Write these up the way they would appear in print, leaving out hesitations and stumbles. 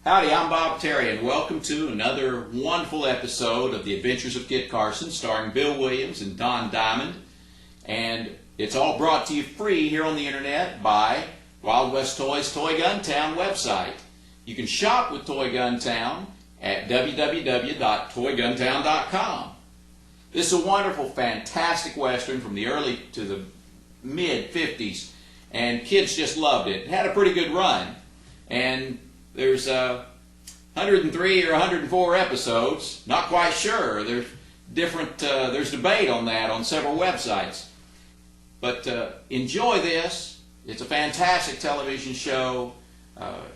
Howdy, I'm Bob Terry, and welcome to another wonderful episode of The Adventures of Kit Carson, starring Bill Williams and Don Diamond. And it's all brought to you free here on the internet by Wild West Toys Toy Gun Town website. You can shop with Toy Gun Town at www.toyguntown.com. This is a wonderful, fantastic Western from the early to the mid-50s, and kids just loved it. It had a pretty good run. And there's 103 or 104 episodes. Not quite sure. There's there's debate on that on several websites. But enjoy this. It's a fantastic television show.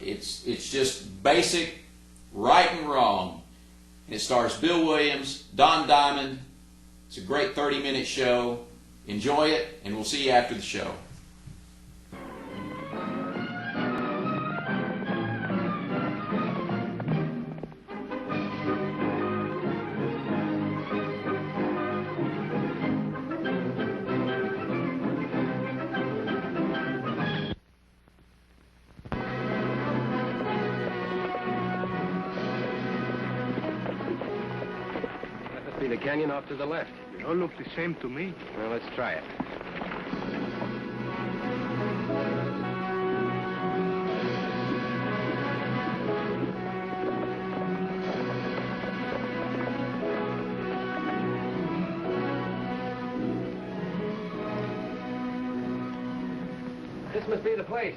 It's just basic, right and wrong. It stars Bill Williams, Don Diamond. It's a great 30-minute show. Enjoy it, and we'll see you after the show. The canyon off to the left. They all look the same to me. Well, let's try it. This must be the place.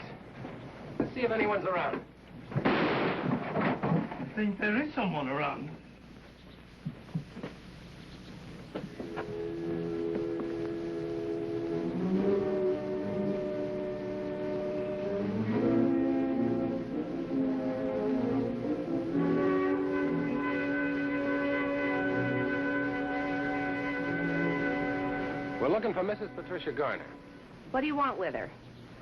Let's see if anyone's around. I think there is someone around. We're looking for Mrs. Patricia Garner. What do you want with her?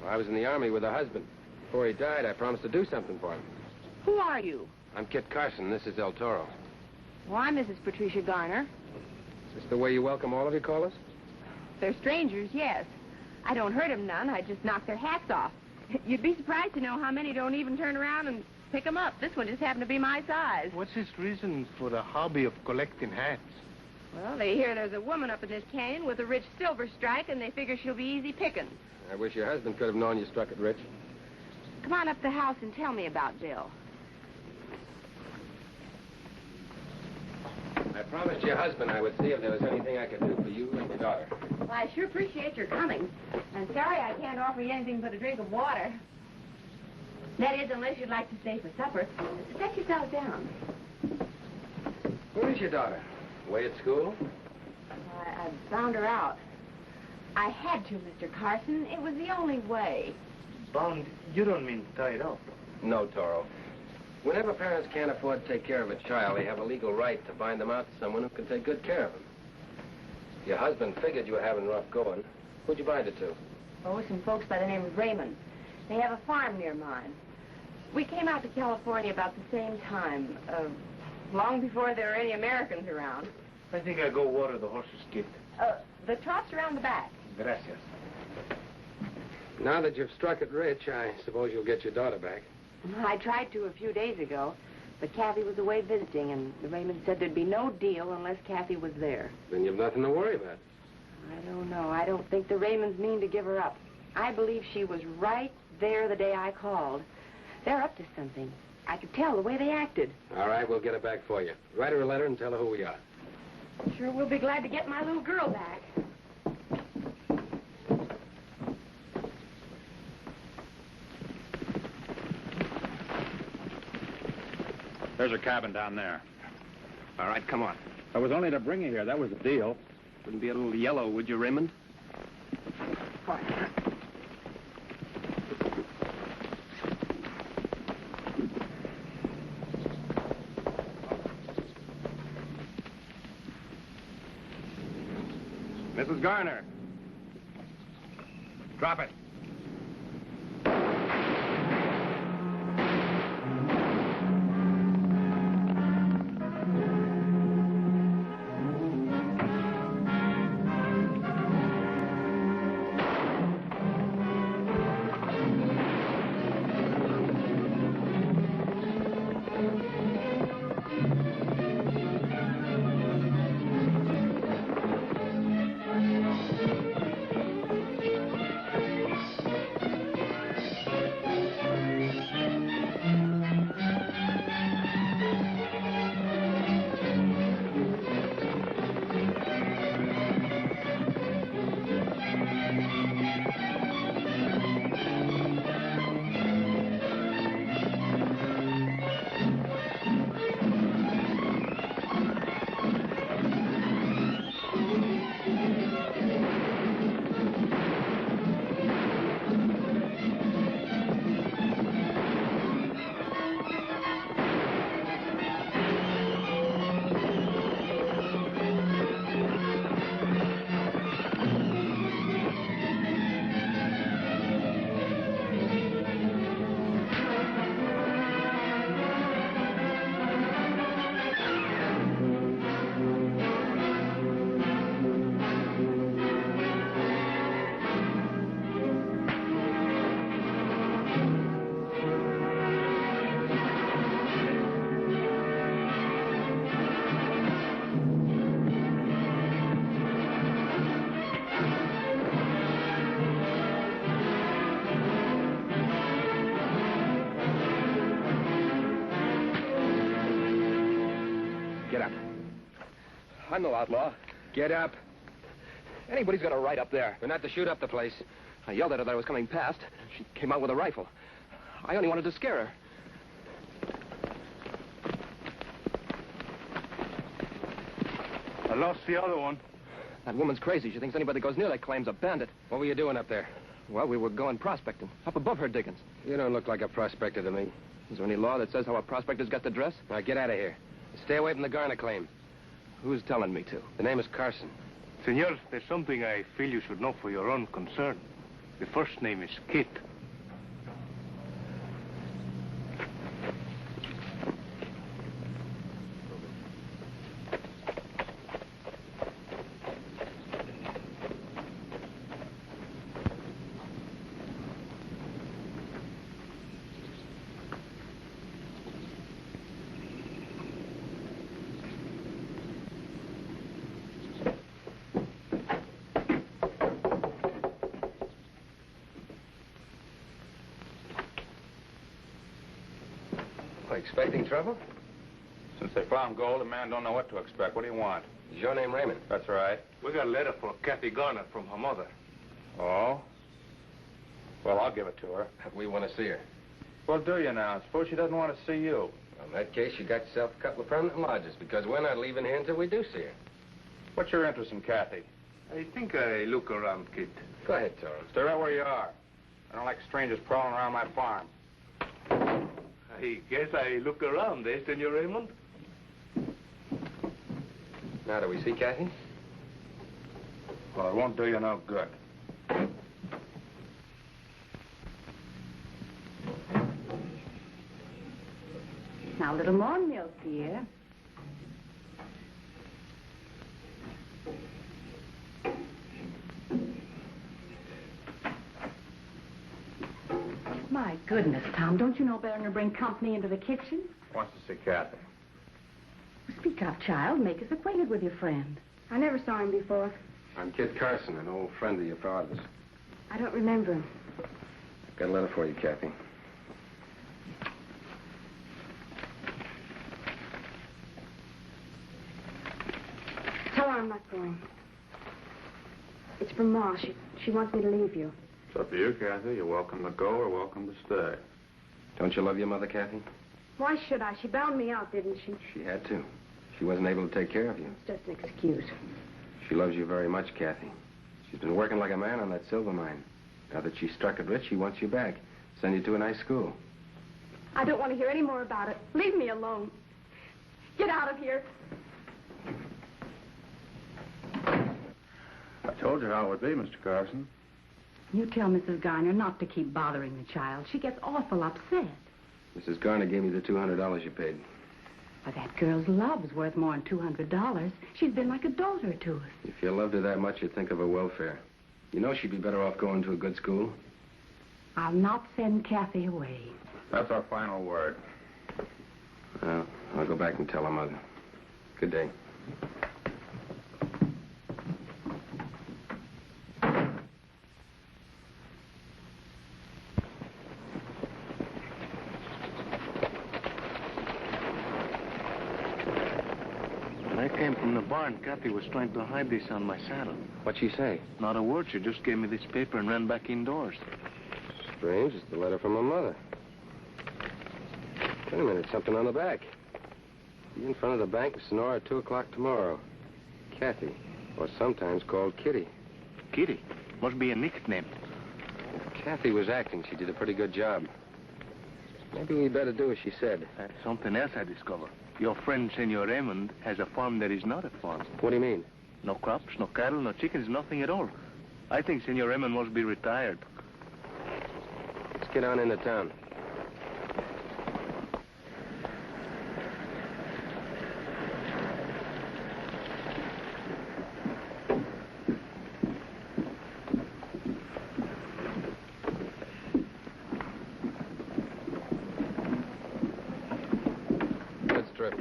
Well, I was in the Army with her husband. Before he died, I promised to do something for him. Who are you? I'm Kit Carson. This is El Toro. Well, I'm Mrs. Patricia Garner. Is this the way you welcome all of your callers? They're strangers, yes. I don't hurt them none. I just knock their hats off. You'd be surprised to know how many don't even turn around and pick them up. This one just happened to be my size. What's his reason for the hobby of collecting hats? Well, they hear there's a woman up in this canyon with a rich silver strike, and they figure she'll be easy picking. I wish your husband could have known you struck it rich. Come on up the house and tell me about Bill. I promised your husband I would see if there was anything I could do for you and your daughter. Well, I sure appreciate your coming. I'm sorry I can't offer you anything but a drink of water. That is, unless you'd like to stay for supper. Set yourself down. Where is your daughter? Away at school? I found her out. I had to, Mr. Carson. It was the only way. Bound, you don't mean tied up. No, Toro. Whenever parents can't afford to take care of a child, they have a legal right to bind them out to someone who can take good care of them. Your husband figured you were having rough going. Who'd you bind it to? Oh, some folks by the name of Raymond. They have a farm near mine. We came out to California about the same time, long before there were any Americans around. I think I'll go water the horses, Kid. The trought's around the back. Gracias. Now that you've struck it rich, I suppose you'll get your daughter back. I tried to a few days ago, but Kathy was away visiting, and the Raymond said there'd be no deal unless Kathy was there. Then you've nothing to worry about. I don't know. I don't think the Raymonds mean to give her up. I believe she was right there the day I called. They're up to something. I could tell the way they acted. All right, we'll get her back for you. Write her a letter and tell her who we are. Sure, we'll be glad to get my little girl back. There's a cabin down there. All right, come on. I was only to bring you here. That was the deal. Wouldn't be a little yellow, would you, Raymond? Mrs. Garner. Drop it. Get up. I'm no outlaw. Get up. Anybody's got a right up there. We're not to shoot up the place. I yelled at her that I was coming past. She came out with a rifle. I only wanted to scare her. I lost the other one. That woman's crazy. She thinks anybody that goes near that claim's a bandit. What were you doing up there? Well, we were going prospecting. Up above her diggings. You don't look like a prospector to me. Is there any law that says how a prospector's got to dress? Now, get out of here. Stay away from the Garner claim. Who's telling me to? The name is Carson. Senor, there's something I feel you should know for your own concern. The first name is Kit. Expecting trouble? Since they found gold, a man don't know what to expect. What do you want? Is your name Raymond? That's right. We got a letter for Kathy Garner from her mother. Oh? Well, I'll give it to her. We want to see her. Well, do you now? Suppose she doesn't want to see you. Well, in that case, you got yourself a couple of permanent lodges, because we're not leaving here until we do see her. What's your interest in Kathy? I think I look around, Kit. Go ahead, Toro. Stay right where you are. I don't like strangers prowling around my farm. I guess I look around, eh, Senor Raymond? Now, do we see Kathy? Well, it won't do you no good. Now, a little more milk, dear. My goodness, Tom, don't you know better than to bring company into the kitchen? Wants to see Kathy. Speak up, child. Make us acquainted with your friend. I never saw him before. I'm Kit Carson, an old friend of your father's. I don't remember him. Got a letter for you, Kathy. Tell her I'm not going. It's from Ma. She wants me to leave you. It's up to you, Kathy. You're welcome to go or welcome to stay. Don't you love your mother, Kathy? Why should I? She bound me out, didn't she? She had to. She wasn't able to take care of you. It's just an excuse. She loves you very much, Kathy. She's been working like a man on that silver mine. Now that she's struck it rich, she wants you back. Send you to a nice school. I don't want to hear any more about it. Leave me alone. Get out of here. I told you how it would be, Mr. Carson. You tell Mrs. Garner not to keep bothering the child. She gets awful upset. Mrs. Garner gave me the $200 you paid. But that girl's love's worth more than $200. She's been like a daughter to us. If you loved her that much, you'd think of her welfare. You know she'd be better off going to a good school. I'll not send Kathy away. That's our final word. Well, I'll go back and tell her mother. Good day. When I came from the barn, Kathy was trying to hide this on my saddle. What'd she say? Not a word. She just gave me this paper and ran back indoors. Strange. It's the letter from her mother. Wait a minute. Something on the back. Be in front of the bank, Sonora, at 2 o'clock tomorrow. Kathy, or sometimes called Kitty. Kitty? Must be a nickname. If Kathy was acting, she did a pretty good job. Maybe we'd better do as she said. That's something else I discovered. Your friend, Senor Raymond, has a farm that is not a farm. What do you mean? No crops, no cattle, no chickens, nothing at all. I think Senor Raymond must be retired. Let's get on into town.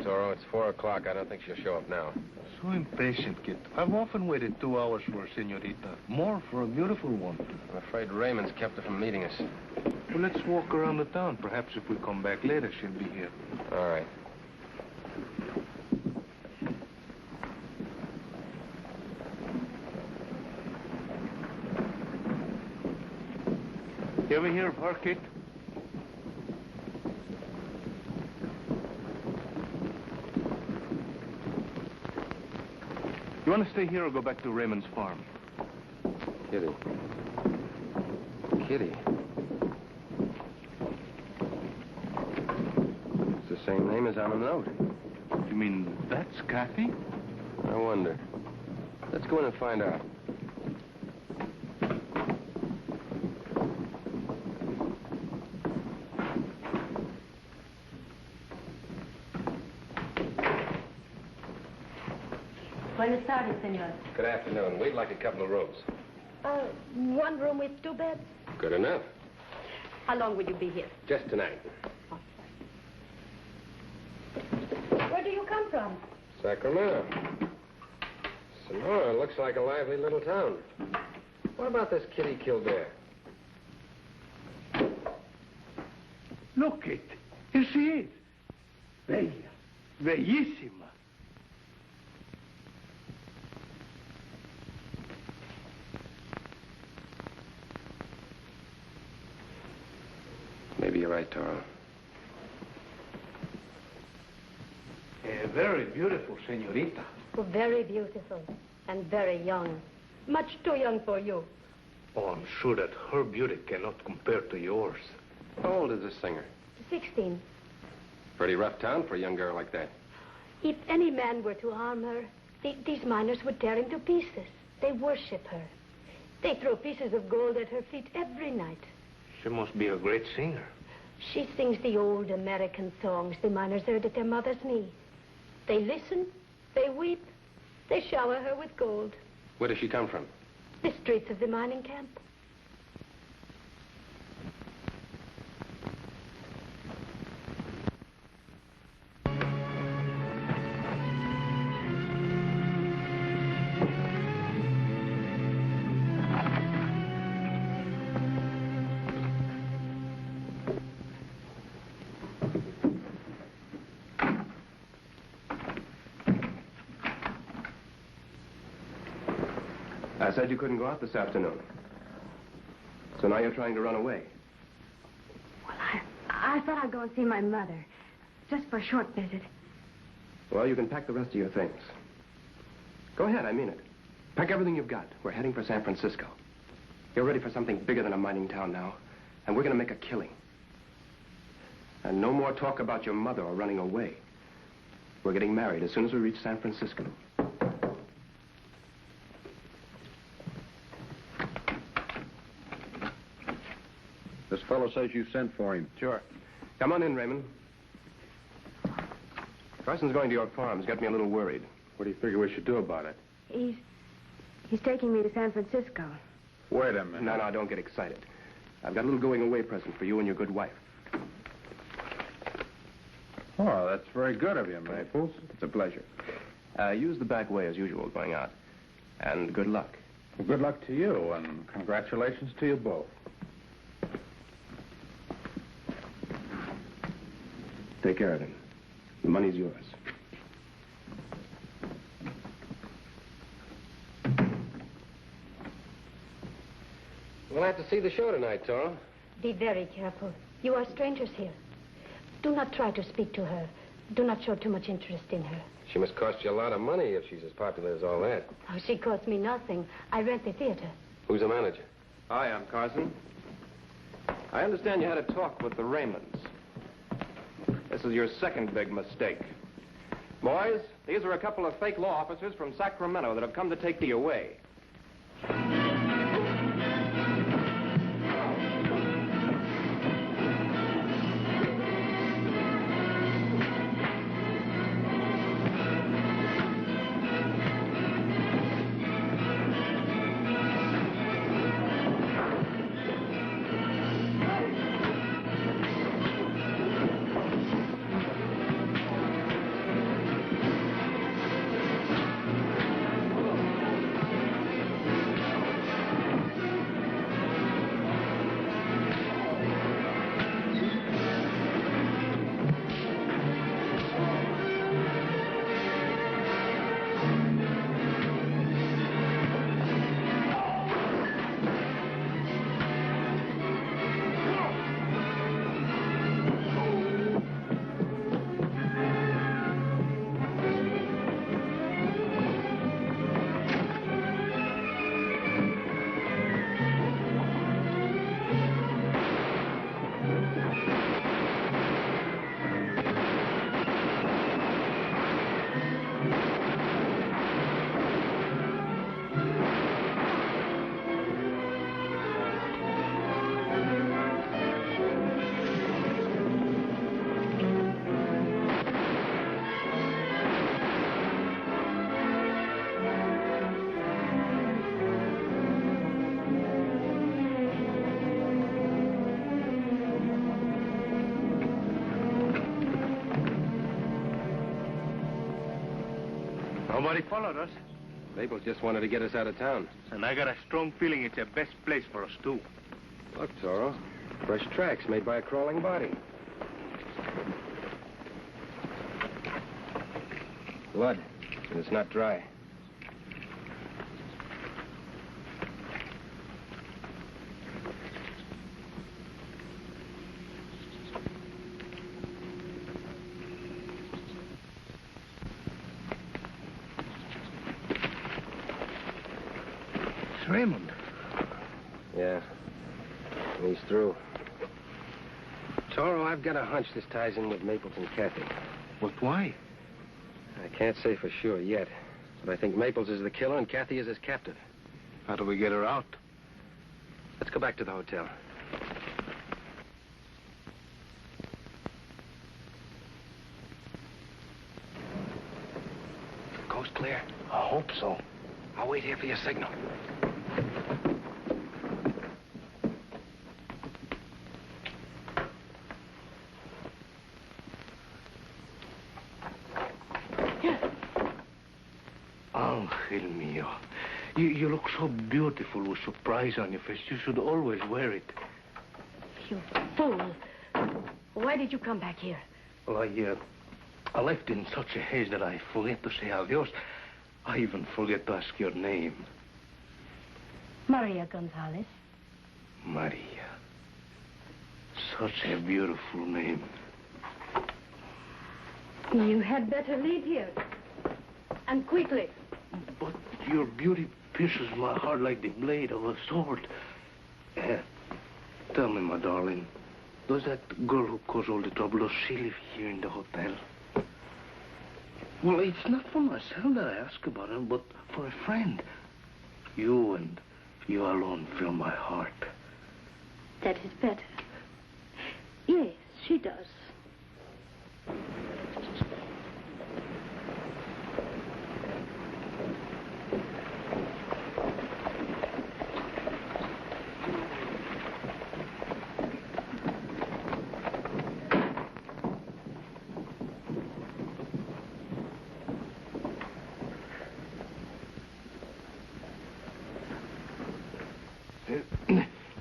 Toro. It's 4 o'clock. I don't think she'll show up now. So impatient, Kit. I've often waited 2 hours for a senorita. More for a beautiful one. I'm afraid Raymond's kept her from meeting us. Well, let's walk around the town. Perhaps if we come back later, she'll be here. All right. You ever hear of her, Kit? You want to stay here or go back to Raymond's farm? Kitty. Kitty. It's the same name as on the note. You mean that's Kathy? I wonder. Let's go in and find out. Buenas tardes, senor. Good afternoon. We'd like a couple of rooms. One room with 2 beds? Good enough. How long will you be here? Just tonight. Where do you come from? Sacramento. Sonora looks like a lively little town. What about this Kitty Kildare? Look, Kit. Here she is. Bella. Bellissima. Maybe you're right, Toro. Very beautiful, senorita. Very beautiful and very young. Much too young for you. Oh, I'm sure that her beauty cannot compare to yours. How old is this singer? 16. Pretty rough town for a young girl like that. If any man were to harm her, these miners would tear him to pieces. They worship her. They throw pieces of gold at her feet every night. She must be a great singer. She sings the old American songs the miners heard at their mother's knee. They listen, they weep, they shower her with gold. Where does she come from? The streets of the mining camp. I said you couldn't go out this afternoon. So now you're trying to run away. Well, I thought I'd go and see my mother. Just for a short visit. Well, you can pack the rest of your things. Go ahead, I mean it. Pack everything you've got. We're heading for San Francisco. You're ready for something bigger than a mining town now. And we're going to make a killing. And no more talk about your mother or running away. We're getting married as soon as we reach San Francisco. This fellow says you sent for him. Sure. Come on in, Raymond. Carson's going to your farm. He's got me a little worried. What do you figure we should do about it? He's taking me to San Francisco. Wait a minute. No, don't get excited. I've got a little going-away present for you and your good wife. Oh, that's very good of you, Maples. It's a pleasure. Use the back way as usual going out. And good luck. Well, good luck to you, and congratulations to you both. Take care of him. The money's yours. We'll have to see the show tonight, Toro. Be very careful. You are strangers here. Do not try to speak to her. Do not show too much interest in her. She must cost you a lot of money if she's as popular as all that. Oh, she costs me nothing. I rent the theater. Who's the manager? Hi, I'm Carson. I understand you had a talk with the Raymonds. This is your second big mistake. Boys, these are a couple of fake law officers from Sacramento that have come to take you away. Nobody followed us. Maples just wanted to get us out of town. And I got a strong feeling it's the best place for us, too. Look, Toro. Fresh tracks made by a crawling body. Blood. And it's not dry. It's Raymond. Yeah. He's through. Toro, I've got a hunch this ties in with Maples and Kathy. But why? I can't say for sure yet, but I think Maples is the killer and Kathy is his captive. How do we get her out? Let's go back to the hotel. Coast clear? I hope so. I'll wait here for your signal. Angel mio. You look so beautiful with surprise on your face. You should always wear it. You fool. Why did you come back here? Well, I left in such a haste that I forget to say adios. I even forget to ask your name. Maria Gonzalez. Maria. Such a beautiful name. You had better leave here. And quickly. But your beauty pierces my heart like the blade of a sword. Tell me, my darling, does that girl who caused all the trouble, does she live here in the hotel? Well, it's not for myself that I ask about her, but for a friend. You and you alone fill my heart. That is better. Yes, she does.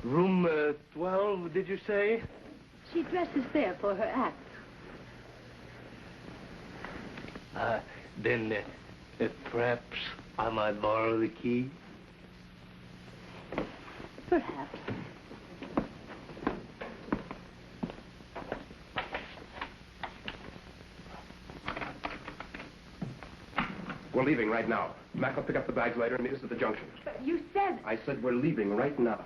Room 12, did you say? She dresses there for her act. Then perhaps I might borrow the key? Perhaps. We're leaving right now. Mac will pick up the bags later and meet us at the junction. But you said... I said we're leaving right now.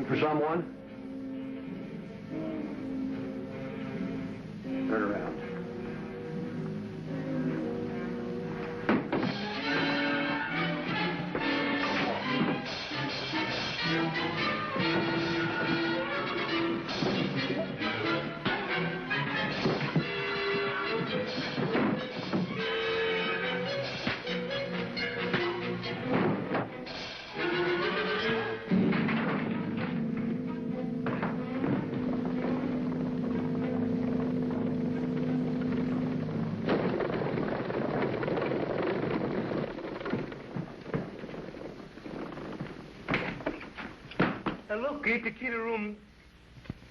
For someone? Turn around. look, get the key to room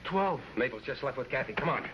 12. Maple's just left with Kathy. Come on.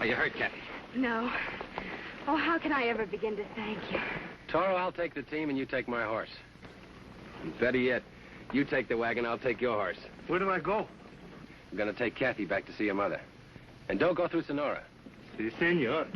Are you hurt, Kathy? No. Oh, how can I ever begin to thank you? Toro, I'll take the team and you take my horse. Better yet, you take the wagon, I'll take your horse. Where do I go? I'm gonna take Kathy back to see your mother. And don't go through Sonora. Si, senor.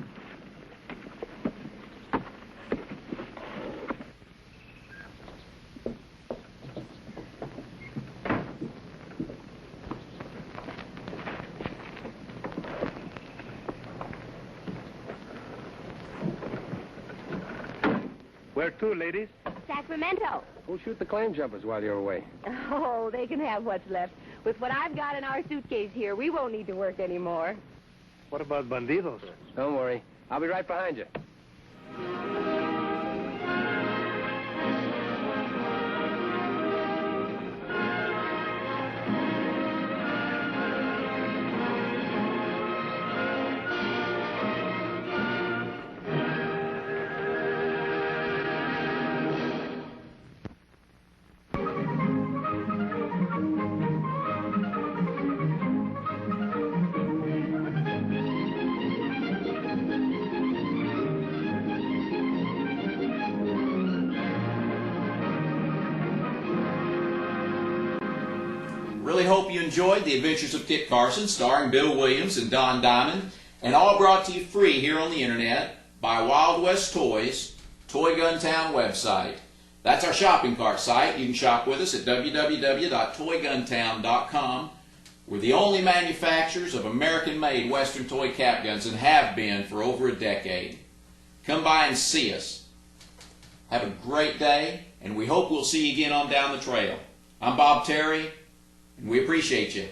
Where to, ladies? Sacramento. Who'll shoot the claim jumpers while you're away? Oh, they can have what's left. With what I've got in our suitcase here, we won't need to work anymore. What about bandidos? Don't worry. I'll be right behind you. Really hope you enjoyed The Adventures of Kit Carson, starring Bill Williams and Don Diamond, and all brought to you free here on the internet by Wild West Toys, Toy Gun Town website. That's our shopping cart site. You can shop with us at www.toyguntown.com. We're the only manufacturers of American-made Western toy cap guns and have been for over a decade. Come by and see us. Have a great day, and we hope we'll see you again on down the trail. I'm Bob Terry, and we appreciate you.